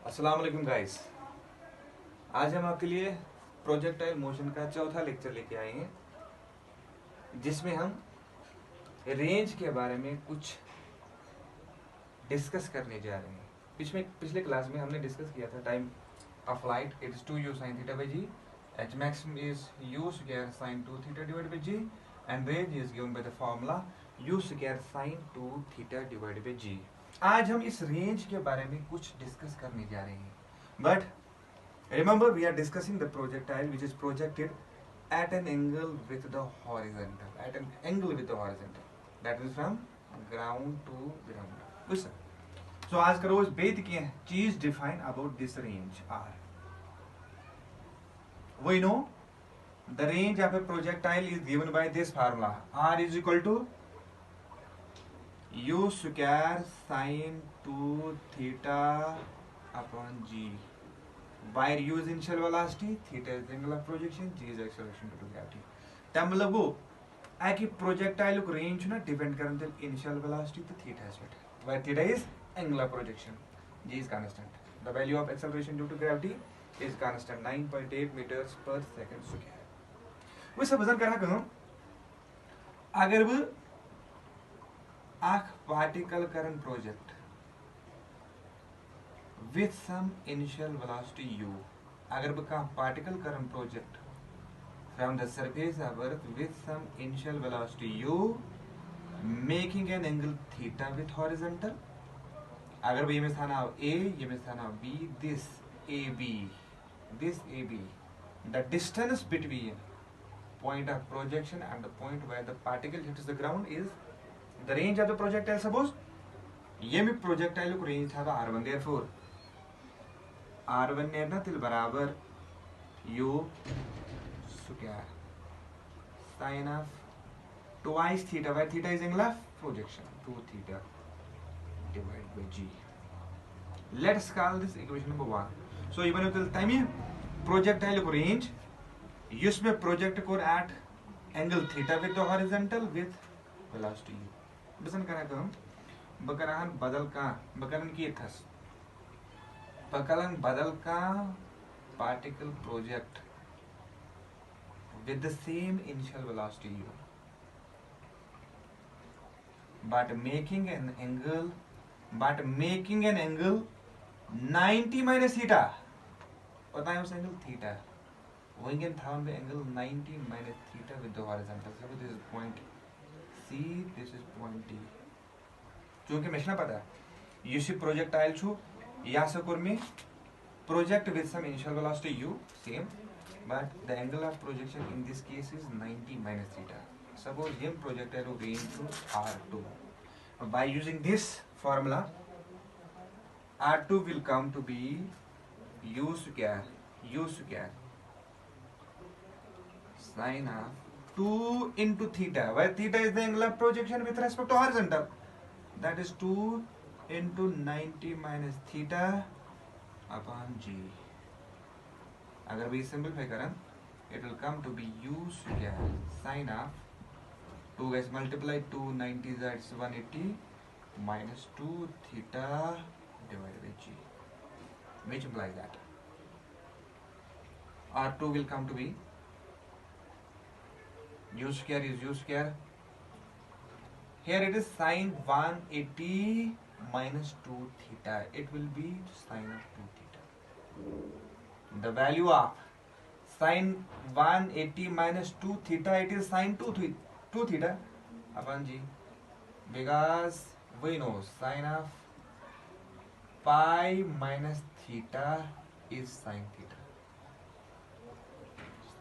अस्सलाम वालेकुम गाइस। आज हम आपके लिए प्रोजेक्टाइल मोशन का चौथा लेक्चर लेके आए हैं, जिसमें हम रेंज के बारे में कुछ डिस्कस करने जा रहे हैं। पिछले क्लास में हमने डिस्कस किया था time of flight it is 2u sin theta by g, h max is u square sin 2 theta divided by g, and range is given by the formula u square sin 2 theta divided by g। आज हम इस range के बारे में कुछ discuss करने जा रहे हैं, but remember we are discussing the projectile which is projected at an angle with the horizontal, that is from ground to ground। listen, so आज करो इस बेत की चीज define about this range R. we know the range of a projectile is given by this formula, r is equal to u square sin 2 theta upon g, where u is initial velocity, theta is the angle of projection, g is acceleration due to gravity। तब मतलब वो है कि projectile को range ना depend करते हैं initial velocity तो theta is better, where theta is angular projection, g is constant, the value of acceleration due to gravity is constant 9.8 meters per second square। वो सब वजन करा करूं अगर वो आख पार्टिकल करन project with some initial velocity u, अगर बका पार्टिकल करन project from the surface of earth with some initial velocity u making an angle theta with horizontal, अगर ये में स्थान आव a, ये में स्थान आव b, this ab, the distance between point of projection and the point where the particle hits the ground is the range of the projectile। suppose ये में projectile को range था r1, therefore r1 ने ना तिल बराबर u square sin of twice theta, where theta is angle of projection, 2 theta divided by g। let's call this equation number 1। so ये बने तिल तमी projectile को range इसमें project को at angle theta with the horizontal with velocity u। बसन करा कम बकरान बदल का बकरन की थस बकलन बदल का particle project with the same initial velocity u, but making an angle 90 minus theta। पता है उस एंगल थीटा वही था उनका angle 90 minus theta with the horizontal। so this is point C, this is point D। क्योंकि मैं ना पता ये सी प्रोजेक्टाइल छु या सकुर में project with some initial velocity u same, but the angle of projection in this case is 90 minus theta। suppose him projectile will range to r2, by using this formula r2 will come to be u square sin of 2 into theta, where theta is the angle of projection with respect to horizontal, that is 2 into 90 minus theta upon g। अगर we simplify करें it will come to be u square sin of 2 guys multiply 2 90 that's 180 minus 2 theta divided by g, which implies that r2 will come to be u square is u square, here it is sin 180 minus 2 theta, it will be sin of 2 theta। the value of sin 180 minus 2 theta, it is sin 2 theta upon g, because we know sin of pi minus theta is sin theta,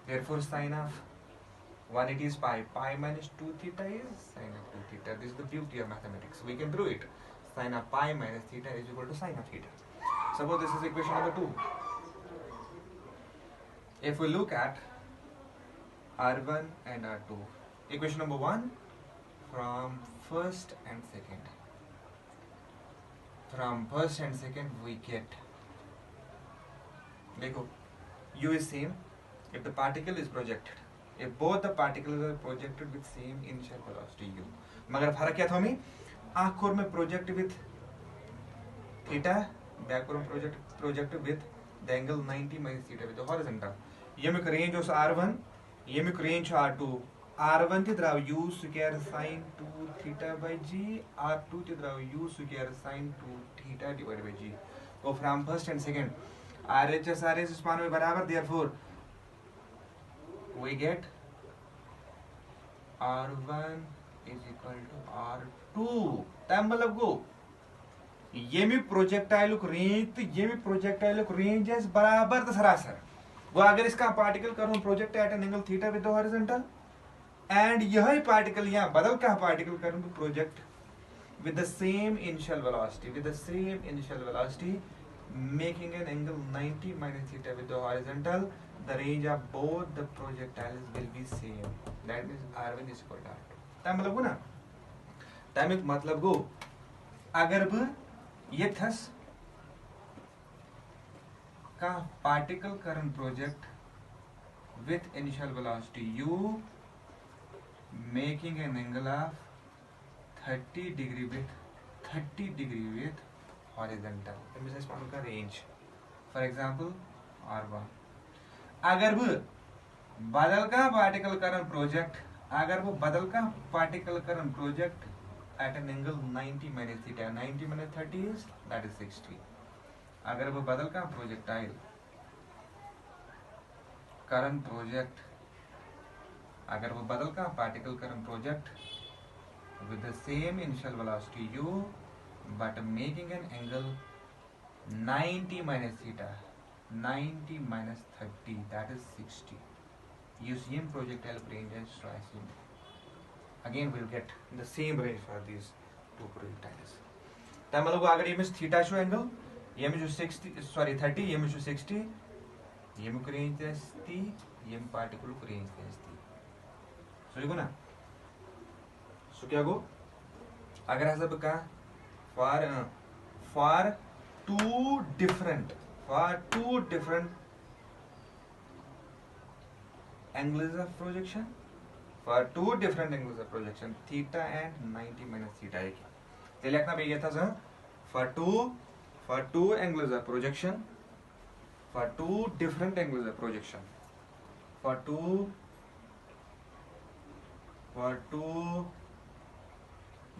therefore sin of 180 is pi minus 2 theta is sin of 2 theta। this is the beauty of mathematics, we can prove it, sin of pi minus theta is equal to sin of theta। suppose this is equation number 2। if we look at r1 and r2, equation number 1 from first and second we get, देखो u is same if the particle is projected, if both the particles are projected with same initial velocity u, मगर फर्क क्या था हमें आखिर में project with theta बैक कोर project with the angle 90 minus theta with the horizontal यमिक रेंज उस r1 यमिक रेंज r2 r1 ति द्राव u square sin 2 theta by g r2 ति द्राव u square sin 2 theta divided by g तो from first and second RHS is पान में बराबर therefore we get r1 is equal to r2 तब मतलब गो यमिक projectile range तो यमिक projectile range है बराबर तो सरासर वो अगर इसका पार्टिकल करूं project at an angle theta with the horizontal and यही पार्टिकल यहां बदल का पार्टिकल करूं तो project with the same initial velocity making an angle 90 minus theta with the horizontal the range of both the projectiles will be same that means r1 is equal to r2 तब मतलब गो ना तमिक मतलब गो अगर ब यथस का पार्टिकल करन project with initial velocity u making an angle of 30 degree with horizontal this is one का range for example r1 अगर वो बदल का पार्टिकल करन project at an angle 90 minus theta 90 minus 30 is that is 60 अगर वो बदल का प्रोजेक्टाइल करन प्रोजेक्ट अगर वो बदल का पार्टिकल करन project with the same initial velocity u but making an angle 90 minus theta 90 minus 30 that is 60 you see in projectile range as tracing again we'll get the same range for these two projectiles तब मतलब अगर ये miss theta show angle ये में जो 60 sorry 30 ये में जो 60 ये में रेंज ऐसी ये में पार्टिकल रेंज ऐसी सो ये ना सो क्या गो अगर ऐसा बका for two different angles of projection theta and 90 minus theta एक ते लिखना भी ये था sir for two angles of projection for two different angles of projection for two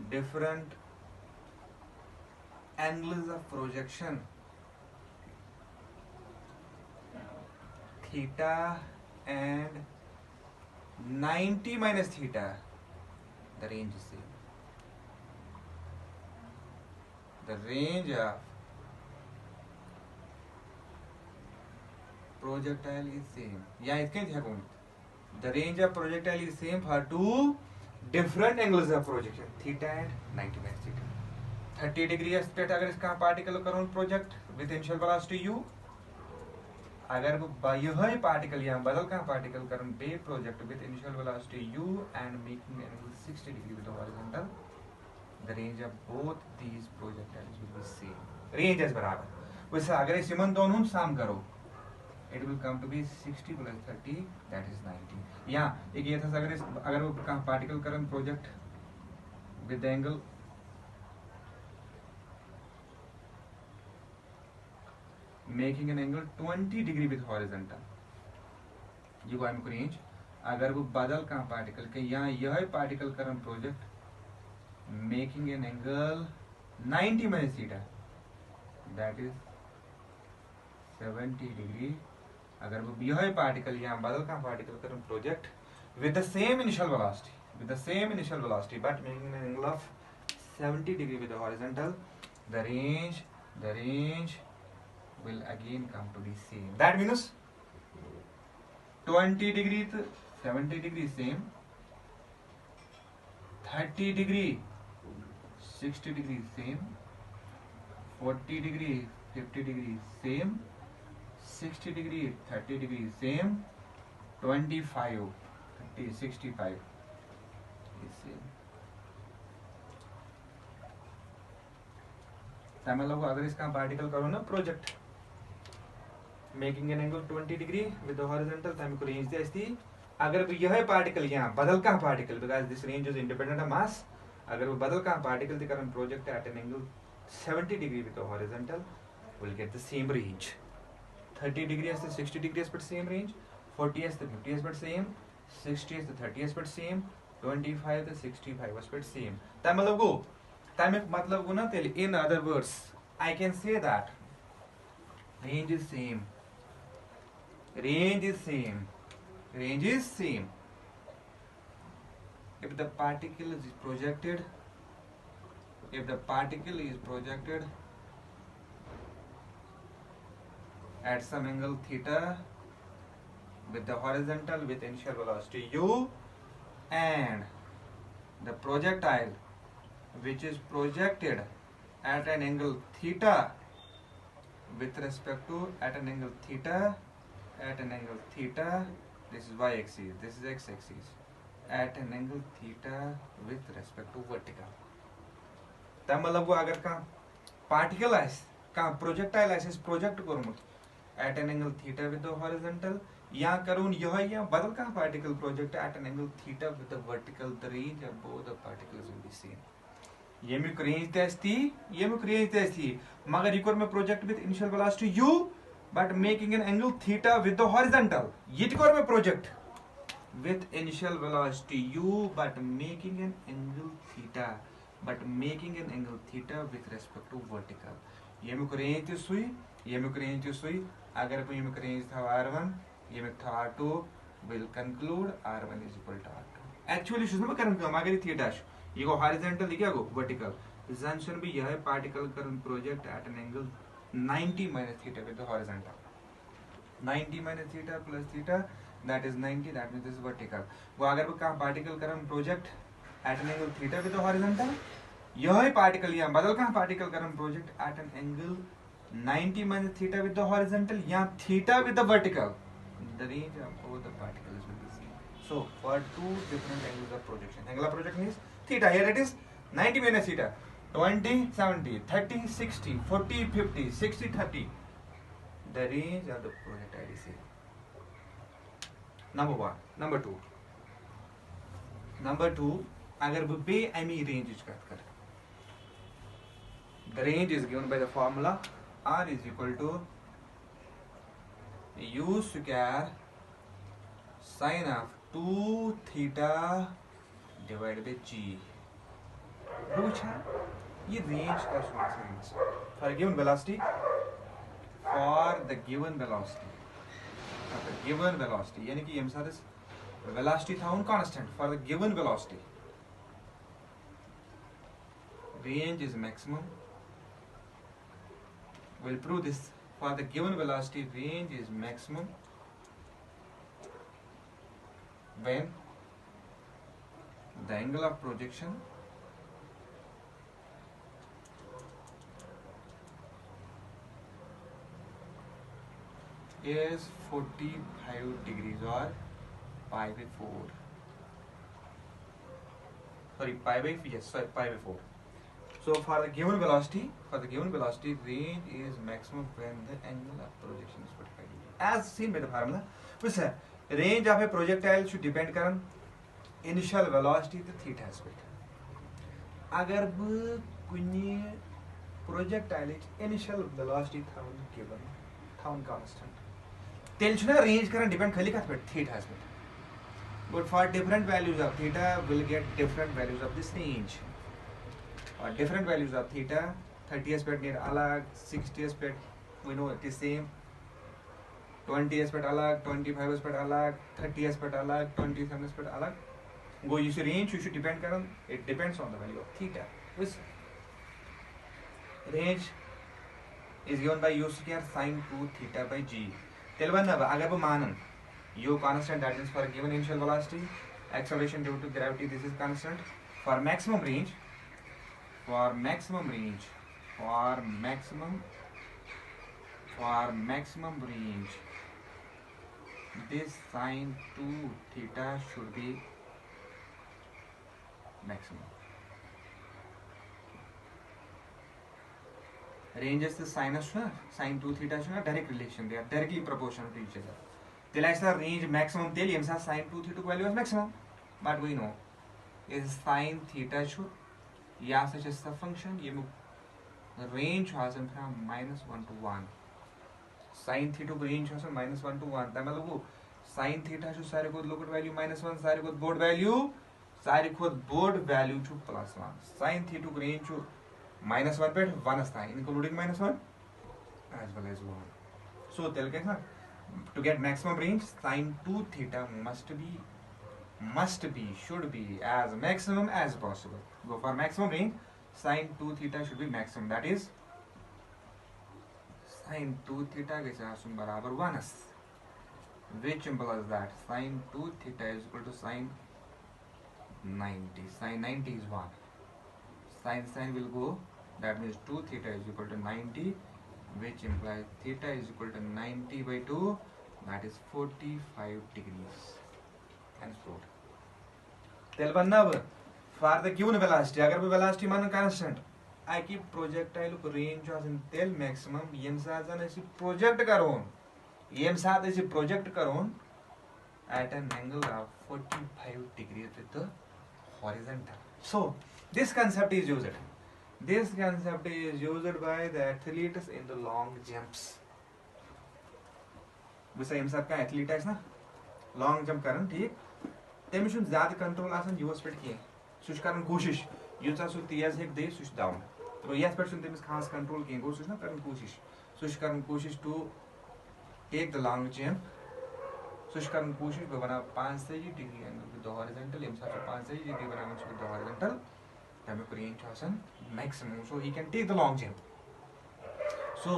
different angles of projection theta and 90 minus theta the range is same the range of projectile is same या इसके क्या कहूँ the range of projectile is same for two different angles of projection theta and 90 minus theta 30 degree aspect अगर इसका particle करूँ project with initial velocity u अगर वो यही पार्टिकल यहाँ बदल का पार्टिकल करूँ बे project with initial velocity u and making an angle 60 degree with the horizontal the range of both these projectiles will be same range is बराबर वैसे अगर इस इमन दोनों साम करो it will come to be 60 plus 30 that is 90 यहाँ एक ये था अगर वो कहाँ particle current project with the angle making an angle 20 degree with horizontal ये वाइम को रेंज अगर वो बदल कहाँ पार्टिकल के यहाँ यह particle current project making an angle 90 minus theta that is 70 degree अगर वो यह पार्टिकल यहाँ बदल का particle current project with the same initial velocity but making an angle of 70 degree with the horizontal the range will again come to be same that means 20 degree to 70 degree same 30 degree 60 degree same 40 degree 50 degree same 60 degree 30 degree same 25 30 65 is same मतलब अगर इसका particle करो ना project making an angle 20 degree with the horizontal time को range दे थी अगर यह particle यहाँ बदल का particle because this range is independent of mass अगर वो बदल का particle the current project at an angle 70 degree with the horizontal will get the same range. 30 degrees to 60 degrees but same range, 40 to 50 but same, 60 to 30 but same, 25 to 65 but same. In other words, I can say that range is same. Range is same. Range is same. If the particle is projected, at some angle theta with the horizontal with initial velocity u, and the projectile which is projected at an angle theta with respect to at an angle theta, this is y axis, this is x axis, at an angle theta with respect to vertical. तब मतलब वो अगर का particle ice का projectile ice project करूँ at an angle theta with the horizontal, या करूँ यह या बदल का particle project at an angle theta with the vertical, the range of both the particles will be same. येमिक range थी मगर ये मैं project with initial velocity u but making an angle theta with the horizontal. ये मैं project with initial velocity u but making an angle theta with respect to vertical. येमिक range थी सुई अगर मैं येमिक range था r1 येमिक था r2 will conclude r1 is equal to r2. Actually शुरू में करन काम अगर थीटा ये को horizontal क्या को vertical. Assumption भी यह है particle current project at an angle 90 minus theta with the horizontal. 90 minus theta plus theta, that is 90, that means this is vertical. वो अगर वो कहाँ particle current project at an angle theta with the horizontal, यह है particle यहाँ बदल कहाँ particle current project at an angle 90 minus theta with the horizontal, यहाँ theta with the vertical. The range of both the particles will be same. So for two different angles of projection, angle of projection is theta. Here it is 90 minus theta, 20, 70, 30, 60, 40, 50, 60, 30. The range of the projectile is same. Number one. Number two, अगर वो बेअमी range की बात करें, the range is given by the formula R is equal to u square sine of 2 theta divided by g. Which है ये range का means for a given velocity, यानी कि ये सारे velocity था उन constant for the given velocity, range is maximum. We'll prove this. For the given velocity, range is maximum when the angle of projection is 45 degrees or pi by 4. Sorry, pi by 4. So for the given velocity, range is maximum when the angle of projection is 45 degrees. As seen by the formula, which is range of a projectile should depend on initial velocity the theta aspect. अगर वो कुन्नी projectile initial velocity था उन given था उन constant, तेल चुना range करना depend खाली का theta aspect. But for different values of theta, we'll get different values of this range. Or different values of theta, 30 aspect near alag, 60 aspect we know it is same, 20 aspect alag, 25 aspect alag, 30 aspect alag, 27 aspect alag. Go you see range, you should depend on it depends on the value of theta. This range is given by u square sine 2 theta by g. Tell now अगर वो मानन u constant, that is for given initial velocity, acceleration due to gravity, this is constant. For maximum range, this sine 2 theta should be maximum. Ranges the sinus sine 2 theta direct relation, they are directly proportional to each other. The range maximum sine 2 theta value is maximum, but we know is sine theta should या such as the function ये range from -1 to 1. Sin theta range -1 to 1. That means sin theta is sari kod look value -1, sari kod board value to +1. Sin theta range -1 पे 1 is including -1 as well as 1. So tell guys, to get maximum range, sin 2 theta should be as maximum as possible. Go for maximum range, sin 2 theta should be maximum. That is, sin 2 theta is barabar 1, which implies that sin 2 theta is equal to sin 90. Sin 90 is 1. Sin will go. That means 2 theta is equal to 90, which implies theta is equal to 90 by 2. That is 45 degrees. Hence proved. Tell one now, for the given velocity, agar velocity man constant, I keep projectile range as in tel maximum. Yem saat an isi project karon. At an angle of 45 degrees with the horizontal. So this concept is used. This concept is used by the athletes in the long jumps. वैसे यम साथ का athlete है ना long jump करन ठीक तमिस छु ज्यादा control आसन US पेट के सुछ करन कोशिश युता सु तेज हेक दे सुछ डाउन तो यस पेट छु तमिस खास कंट्रोल के गो सुछ ना करन कोशिश to take the long jump सुछ करन कोशिश बना 5 degree angle with the horizontal यम साथ 5 डिग्री बनावन छु विद द हॉरिजॉन्टल तमे रेंज आसन maximum so he can take the long jump so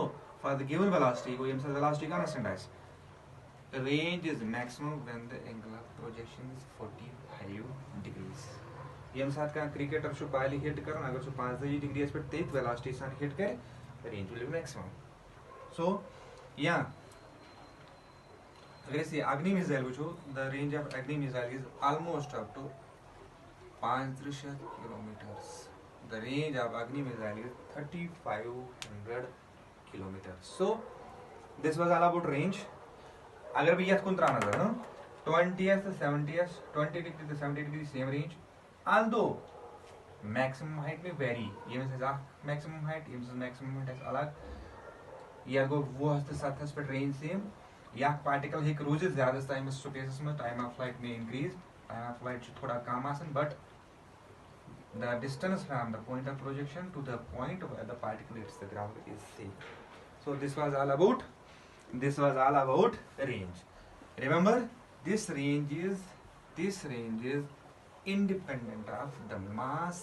for the given velocity को यम साथ वेलोसिटी कांस्टेंट है. The range is maximum when the angle of projection is 45 degrees. ये हम साथ का क्रिकेटर शो पहले हिट करना अगर शो 5 डिग्री एस्पेक्ट तेज वेलोसिटी सान हिट करे range will be maximum. So या अगर इसे अग्नि मिसाइल वो the range of Agni missile is almost up to 500 kilometres. The range of Agni missile is 3500 kilometers. So this was all about range. अगर भी yes कुंत्रा नजर ना 20s to 70s 20 degree to 70 degree same range although maximum height में vary ये में से maximum height ये में से maximum height है अलग ये अगर वो हस्ते साथ हस्ते range same या particle है क्रूज़ ज़्यादा टाइम में spaces में time of flight में increase time of flight थोड़ा कम आसन but the distance from the point of projection to the point where the particle hits the ground is same. So this was all about range. Remember, this range is independent of the mass